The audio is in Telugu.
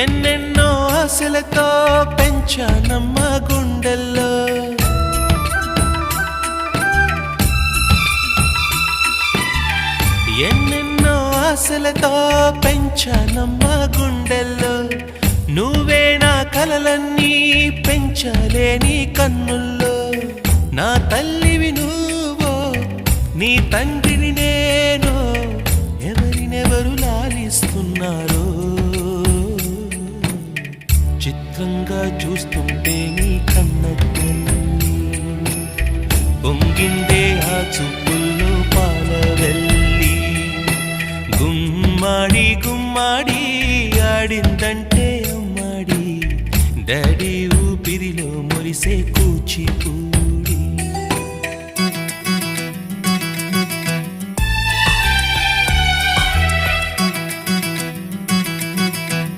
ఎన్నెన్నో ఆశలతో పెంచానమ్మ గుండెల్లో ఎన్నెన్నో ఆశలతో పెంచానమ్మ గుండెల్లో నువ్వే నా కలలన్నీ పెంచాలే నీ కన్నుల్లో నా తల్లివి నువ్వో నీ తండ్రిని నేను ఎవరినెవరు లాలిస్తున్నారో చిత్రంగా చూస్తుంటే నీ కన్నట్లన్నీ పొంగిందే ఆ చూపుల్లో పాలవెల్లి గుమ్మాడి గుమ్మాడి ఆడిందంటే అమ్మాడి డాడీ ఊపిరిలో మురిసే కూచిపూ